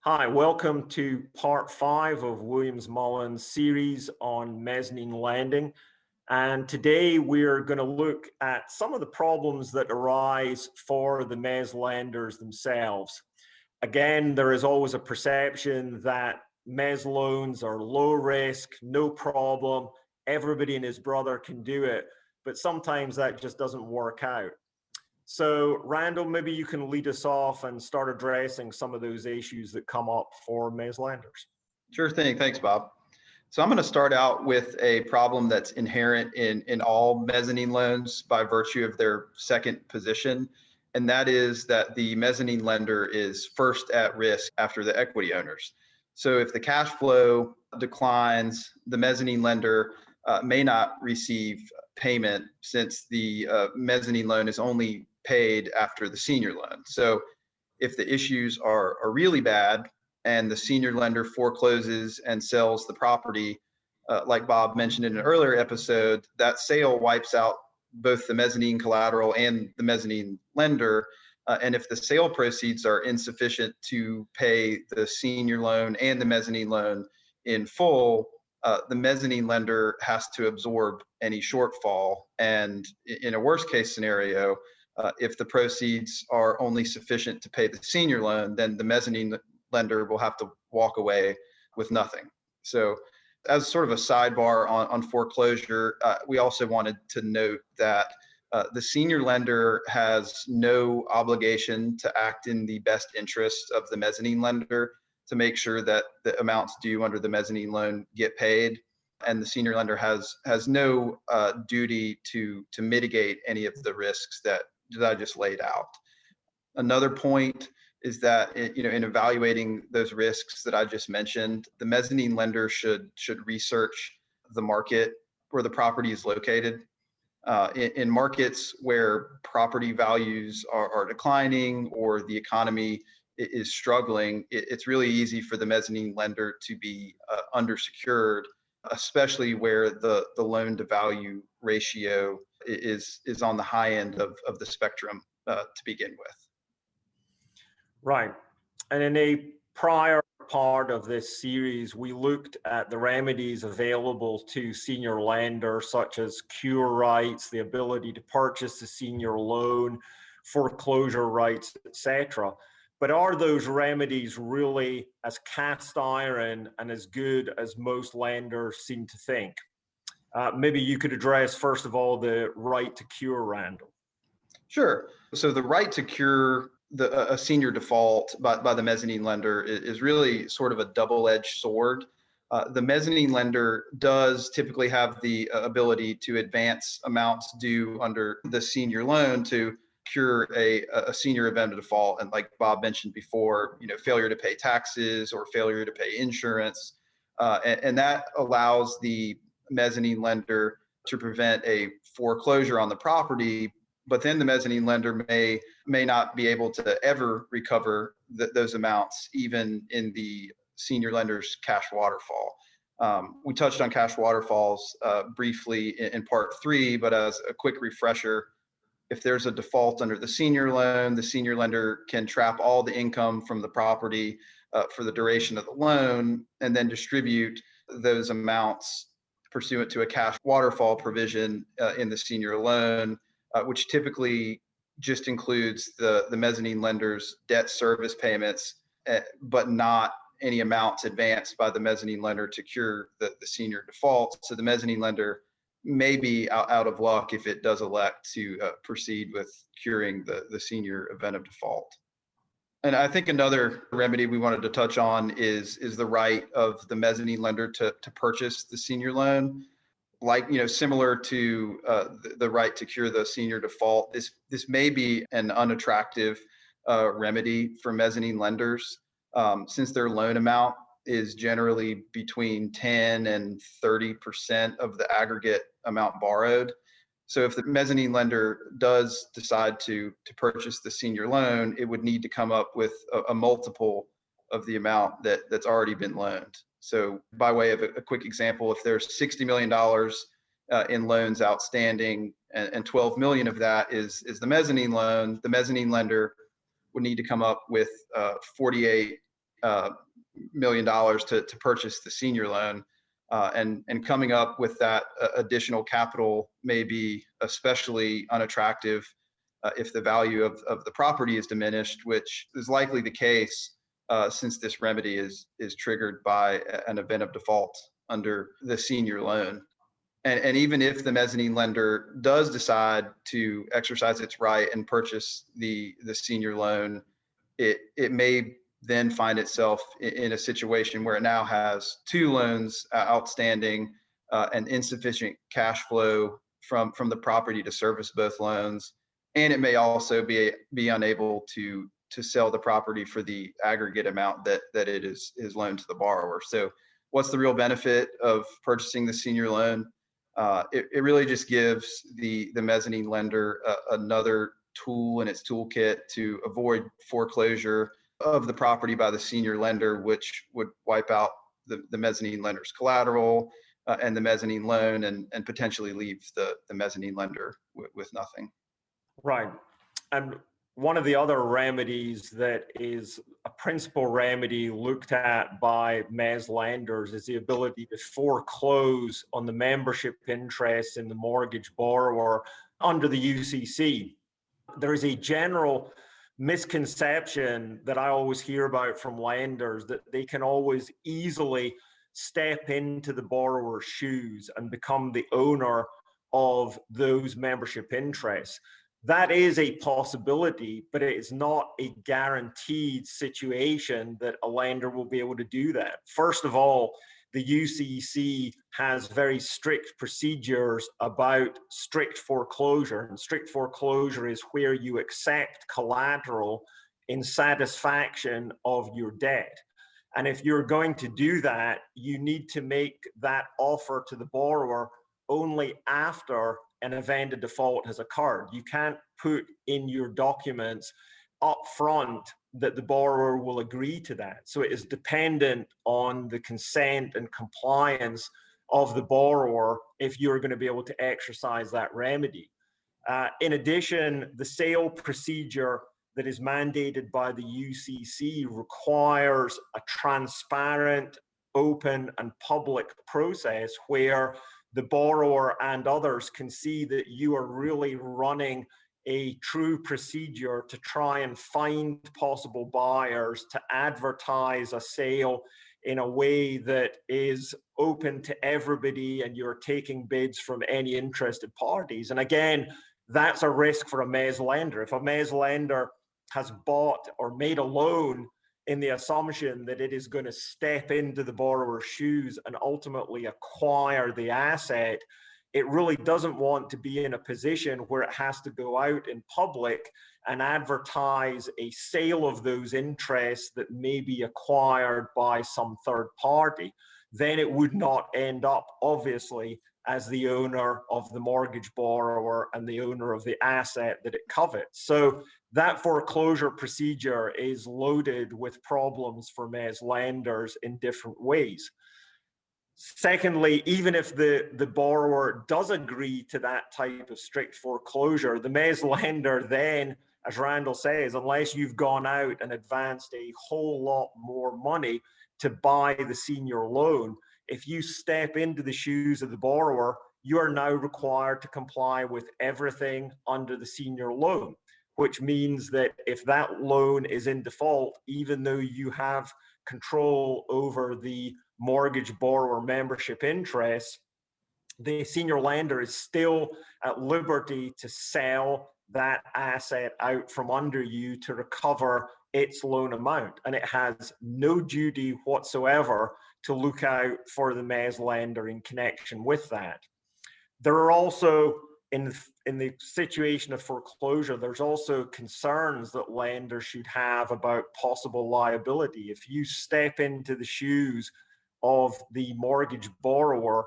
Hi, welcome to part 5 of Williams Mullen's series on mezzanine lending. And today we're going to look at some of the problems that arise for the mezz lenders themselves. Again, there is always a perception that mezz loans are low risk, no problem, everybody and his brother can do it, but sometimes that just doesn't work out. So, Randal, maybe you can lead us off and start addressing some of those issues that come up for mezz lenders. Sure thing. Thanks, Bob. So I'm going to start out with a problem that's inherent in all mezzanine loans by virtue of their second position, and that is that the mezzanine lender is first at risk after the equity owners. So if the cash flow declines, the mezzanine lender may not receive payment since the mezzanine loan is only paid after the senior loan. So if the issues are really bad and the senior lender forecloses and sells the property, like Bob mentioned in an earlier episode, that sale wipes out both the mezzanine collateral and the mezzanine lender. And if the sale proceeds are insufficient to pay the senior loan and the mezzanine loan in full, the mezzanine lender has to absorb any shortfall. And in a worst case scenario, if the proceeds are only sufficient to pay the senior loan, then the mezzanine lender will have to walk away with nothing. So as sort of a sidebar on foreclosure, we also wanted to note that the senior lender has no obligation to act in the best interest of the mezzanine lender to make sure that the amounts due under the mezzanine loan get paid. And the senior lender has no duty to mitigate any of the risks that I just laid out. Another point is that in evaluating those risks that I just mentioned, the mezzanine lender should research the market where the property is located. In markets where property values are declining or the economy is struggling, it's really easy for the mezzanine lender to be undersecured, especially where the loan to value ratio is on the high end of the spectrum to begin with. Right. And in a prior part of this series, we looked at the remedies available to senior lenders, such as cure rights, the ability to purchase the senior loan, foreclosure rights, etc. But are those remedies really as cast iron and as good as most lenders seem to think? Maybe you could address, first of all, the right to cure, Randal. Sure. So the right to cure a senior default by the mezzanine lender is really sort of a double-edged sword. The mezzanine lender does typically have the ability to advance amounts due under the senior loan to cure a senior event of default. And like Bob mentioned before, failure to pay taxes or failure to pay insurance. And that allows the mezzanine lender to prevent a foreclosure on the property, but then the mezzanine lender may not be able to ever recover those amounts, even in the senior lender's cash waterfall. We touched on cash waterfalls briefly in part 3, but as a quick refresher, if there's a default under the senior loan, the senior lender can trap all the income from the property for the duration of the loan and then distribute those amounts pursuant to a cash waterfall provision in the senior loan, which typically just includes the mezzanine lender's debt service payments, but not any amounts advanced by the mezzanine lender to cure the senior default. So the mezzanine lender may be out of luck if it does elect to proceed with curing the senior event of default. And I think another remedy we wanted to touch on is the right of the mezzanine lender to purchase the senior loan. Like, similar to the right to cure the senior default, this may be an unattractive remedy for mezzanine lenders since their loan amount is generally between 10 and 30% of the aggregate amount borrowed. So if the mezzanine lender does decide to purchase the senior loan, it would need to come up with a multiple of the amount that's already been loaned. So by way of a quick example, if there's $60 million in loans outstanding and 12 million of that is the mezzanine loan, the mezzanine lender would need to come up with 48 million to purchase the senior loan. And coming up with that additional capital may be especially unattractive if the value of the property is diminished, which is likely the case since this remedy is triggered by an event of default under the senior loan. And even if the mezzanine lender does decide to exercise its right and purchase the senior loan, it may then find itself in a situation where it now has two loans outstanding and insufficient cash flow from the property to service both loans. And it may also be unable to sell the property for the aggregate amount that it is loaned to the borrower. So what's the real benefit of purchasing the senior loan? It really just gives the mezzanine lender another tool in its toolkit to avoid foreclosure of the property by the senior lender, which would wipe out the mezzanine lender's collateral and the mezzanine loan and potentially leave the mezzanine lender with nothing. Right. And one of the other remedies that is a principal remedy looked at by mezz lenders is the ability to foreclose on the membership interest in the mortgage borrower under the UCC. There is a general misconception that I always hear about from lenders that they can always easily step into the borrower's shoes and become the owner of those membership interests. That is a possibility, but it is not a guaranteed situation that a lender will be able to do that. First of all, the UCC has very strict procedures about strict foreclosure. And strict foreclosure is where you accept collateral in satisfaction of your debt. And if you're going to do that, you need to make that offer to the borrower only after an event of default has occurred. You can't put in your documents up front that the borrower will agree to that. So it is dependent on the consent and compliance of the borrower if you're going to be able to exercise that remedy. In addition, the sale procedure that is mandated by the UCC requires a transparent, open, and public process where the borrower and others can see that you are really running a true procedure to try and find possible buyers, to advertise a sale in a way that is open to everybody and you're taking bids from any interested parties. And again, that's a risk for a mezz lender. If a mezz lender has bought or made a loan in the assumption that it is going to step into the borrower's shoes and ultimately acquire the asset, it really doesn't want to be in a position where it has to go out in public and advertise a sale of those interests that may be acquired by some third party. Then it would not end up, obviously, as the owner of the mortgage borrower and the owner of the asset that it covets. So that foreclosure procedure is loaded with problems for mezz lenders in different ways. Secondly, even if the borrower does agree to that type of strict foreclosure, the mezz lender then, as Randal says, unless you've gone out and advanced a whole lot more money to buy the senior loan, if you step into the shoes of the borrower, you are now required to comply with everything under the senior loan, which means that if that loan is in default, even though you have control over the mortgage borrower membership interests, the senior lender is still at liberty to sell that asset out from under you to recover its loan amount. And it has no duty whatsoever to look out for the mezz lender in connection with that. There are also, in the situation of foreclosure, there's also concerns that lenders should have about possible liability. If you step into the shoes of the mortgage borrower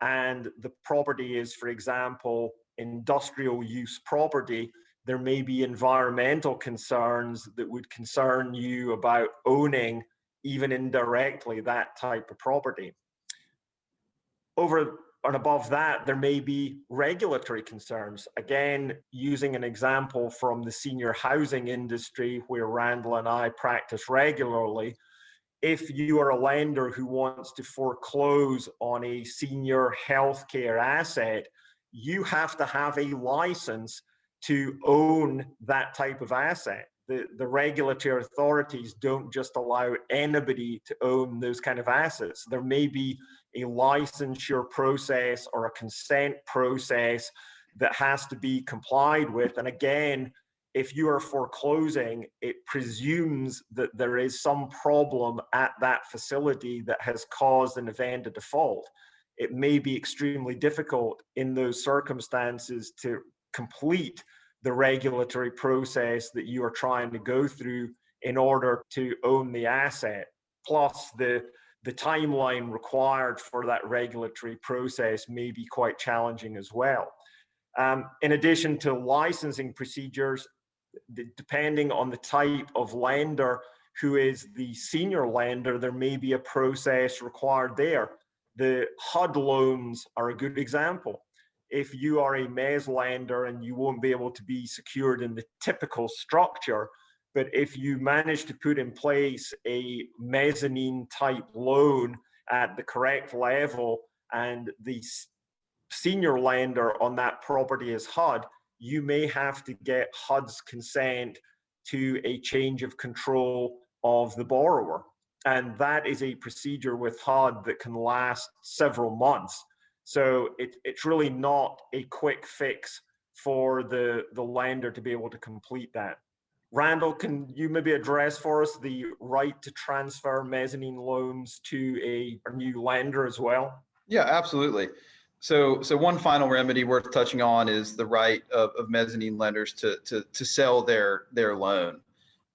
and the property is, for example, industrial use property, there may be environmental concerns that would concern you about owning, even indirectly, that type of property. Over and above that, there may be regulatory concerns. Again, using an example from the senior housing industry where Randal and I practice regularly, if you are a lender who wants to foreclose on a senior healthcare asset, you have to have a license to own that type of asset. The regulatory authorities don't just allow anybody to own those kind of assets. There may be a licensure process or a consent process that has to be complied with. And again, if you are foreclosing, it presumes that there is some problem at that facility that has caused an event of default. It may be extremely difficult in those circumstances to complete the regulatory process that you are trying to go through in order to own the asset. Plus, the timeline required for that regulatory process may be quite challenging as well. In addition to licensing procedures, depending on the type of lender who is the senior lender, there may be a process required there. The HUD loans are a good example. If you are a mezz lender and you won't be able to be secured in the typical structure, but if you manage to put in place a mezzanine type loan at the correct level and the senior lender on that property is HUD, you may have to get HUD's consent to a change of control of the borrower. And that is a procedure with HUD that can last several months. So it's really not a quick fix for the lender to be able to complete that. Randal, can you maybe address for us the right to transfer mezzanine loans to a new lender as well? Yeah, absolutely. So one final remedy worth touching on is the right of mezzanine lenders to sell their loan.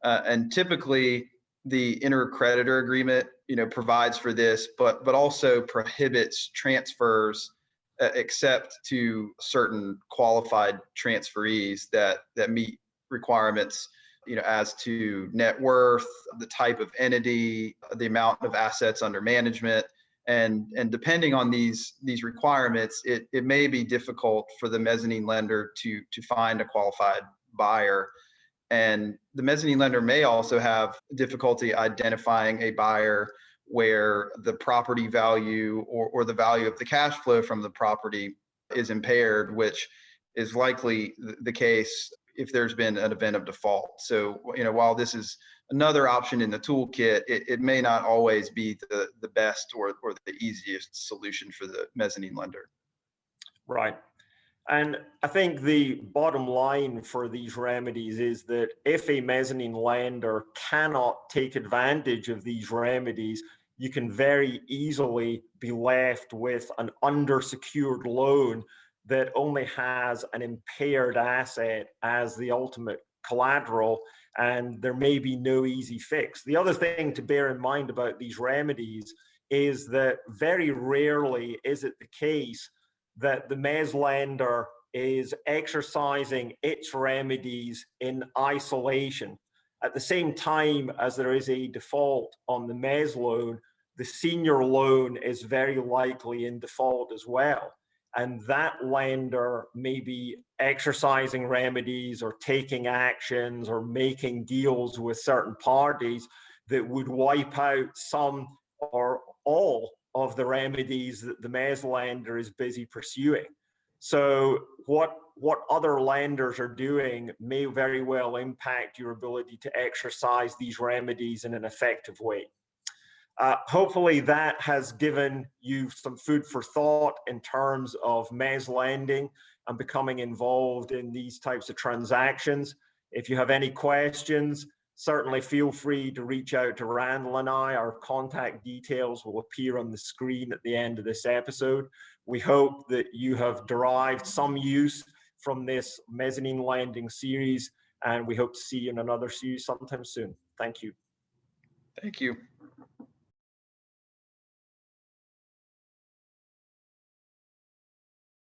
And typically the intercreditor agreement, provides for this, but also prohibits transfers except to certain qualified transferees that meet requirements, as to net worth, the type of entity, the amount of assets under management. And depending on these requirements, it may be difficult for the mezzanine lender to find a qualified buyer. And the mezzanine lender may also have difficulty identifying a buyer where the property value or the value of the cash flow from the property is impaired, which is likely the case if there's been an event of default. So, while this is another option in the toolkit, it may not always be the best or the easiest solution for the mezzanine lender. Right. And I think the bottom line for these remedies is that if a mezzanine lender cannot take advantage of these remedies, you can very easily be left with an undersecured loan that only has an impaired asset as the ultimate collateral, and there may be no easy fix. The other thing to bear in mind about these remedies is that very rarely is it the case that the mezz lender is exercising its remedies in isolation. At the same time as there is a default on the mezz loan, the senior loan is very likely in default as well. And that lender may be exercising remedies or taking actions or making deals with certain parties that would wipe out some or all of the remedies that the mezz lender is busy pursuing. So what other lenders are doing may very well impact your ability to exercise these remedies in an effective way. Hopefully that has given you some food for thought in terms of mezz lending and becoming involved in these types of transactions. If you have any questions, certainly feel free to reach out to Randal and I. Our contact details will appear on the screen at the end of this episode. We hope that you have derived some use from this mezzanine lending series, and we hope to see you in another series sometime soon. Thank you. Thank you.